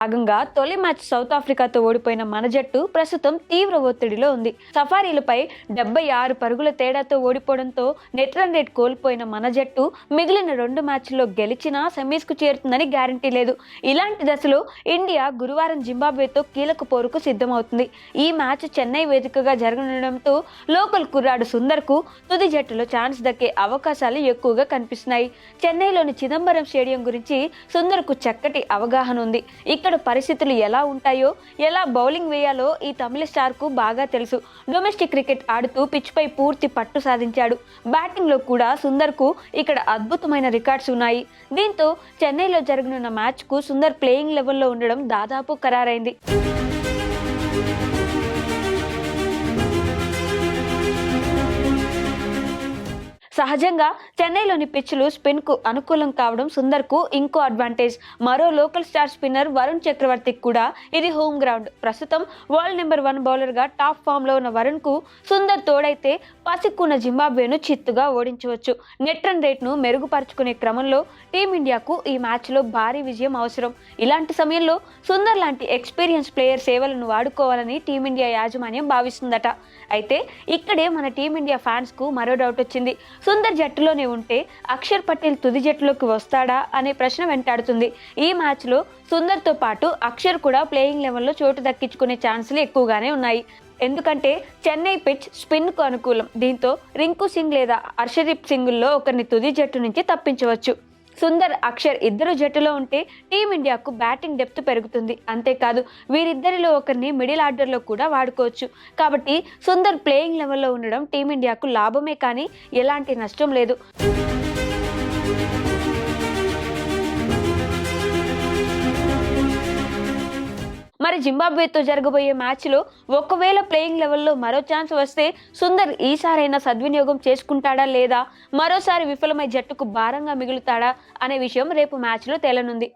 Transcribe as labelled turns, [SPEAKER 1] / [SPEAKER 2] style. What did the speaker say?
[SPEAKER 1] భాగంగా తొలి match south ఆఫ్రికాతో ఓడిపోయిన మన జట్టు ప్రస్తుతం తీవ్ర ఒత్తిడిలో ఉంది. సఫారీలపై 76 పరుగుల తేడాతో ఓడిపోవడంతో నెట్ రన్ రేట్ కోల్పోయిన మన జట్టు మిగిలిన 2 మ్యాచ్ల్లో గెలిచినా సెమీస్ కు చేరుతుందని గ్యారంటీ లేదు. ఇలాంటి దశలో ఇండియా గురువారం జింబాబ్వేతో కీలక పోరుకు సిద్ధమవుతుంది. ఈ మ్యాచ్ చెన్నై వేదికగా జరగనుండడంతో లోకల్ కుర్రాడు సుందర్ కు తుది జట్టులో ఛాన్స్ దక్కే అవకాశాలు ఎక్కువగా కనిపిస్తున్నాయి. చెన్నైలోని చిదంబరం స్టేడియం గురించి సుందర్ కు చక్కటి అవగాహన ఉంది. ఇక్కడ పరిస్థితులు ఎలా ఉంటాయో, ఎలా బౌలింగ్ వేయాలో ఈ తమిళ స్టార్ కు బాగా తెలుసు. డొమెస్టిక్ క్రికెట్ ఆడుతూ పిచ్ పై పూర్తి పట్టు సాధించాడు. బ్యాటింగ్ లో కూడా సుందర్ కు ఇక్కడ అద్భుతమైన రికార్డ్స్ ఉన్నాయి. దీంతో చెన్నైలో జరగనున్న మ్యాచ్ కు సుందర్ ప్లేయింగ్ లెవెల్లో ఉండడం దాదాపు ఖరారైంది. సహజంగా చెన్నైలోని పిచ్లు స్పిన్ కు అనుకూలం కావడం సుందర్ కు ఇంకో అడ్వాంటేజ్. మరో లోకల్ స్టార్ స్పిన్నర్ వరుణ్ చక్రవర్తికి కూడా ఇది హోమ్ గ్రౌండ్. ప్రస్తుతం వరల్డ్ నెంబర్ 1 బౌలర్ గా టాప్ ఫామ్ లో ఉన్న వరుణ్ కు సుందర్ తోడైతే పసిక్కున్న జింబాబ్వేను చిత్తుగా ఓడించవచ్చు. నెట్ రన్ రేట్ ను మెరుగుపరుచుకునే క్రమంలో టీమిండియాకు ఈ మ్యాచ్ లో భారీ విజయం అవసరం. ఇలాంటి సమయంలో సుందర్ లాంటి ఎక్స్పీరియన్స్ ప్లేయర్ సేవలను వాడుకోవాలని టీమిండియా యాజమాన్యం భావిస్తుందట. అయితే ఇక్కడే మన టీమిండియా ఫ్యాన్స్ కు మరో డౌట్ వచ్చింది. సుందర్ జట్టులోనే ఉంటే అక్షర్ పటేల్ తుది జట్టులోకి వస్తాడా అనే ప్రశ్న వెంటాడుతుంది. ఈ మ్యాచ్ లో సుందర్ తో పాటు అక్షర్ కూడా ప్లేయింగ్ లెవెల్లో చోటు దక్కించుకునే ఛాన్సులు ఎక్కువగానే ఉన్నాయి. ఎందుకంటే చెన్నై పిచ్ స్పిన్ కు అనుకూలం. దీంతో రింకు సింగ్ లేదా హర్షదీప్ సింగుల్లో ఒకరిని తుది జట్టు నుంచి తప్పించవచ్చు. సుందర్, అక్షర్ ఇద్దరు జట్టులో ఉంటే టీమిండియాకు బ్యాటింగ్ డెప్త్ పెరుగుతుంది. అంతేకాదు వీరిద్దరిలో ఒకరిని మిడిల్ ఆర్డర్లో కూడా వాడుకోవచ్చు. కాబట్టి సుందర్ ప్లేయింగ్ లెవెల్లో ఉండడం టీమిండియాకు లాభమే కానీ ఎలాంటి నష్టం లేదు. మరి జింబాబ్వేతో జరగబోయే మ్యాచ్లో ఒకవేళ ప్లేయింగ్ లెవెల్లో మరో ఛాన్స్ వస్తే సుందర్ ఈసారైనా సద్వినియోగం చేసుకుంటాడా లేదా మరోసారి విఫలమై జట్టుకు భారంగా మిగులుతాడా అనే విషయం రేపు మ్యాచ్లో తేలనుంది.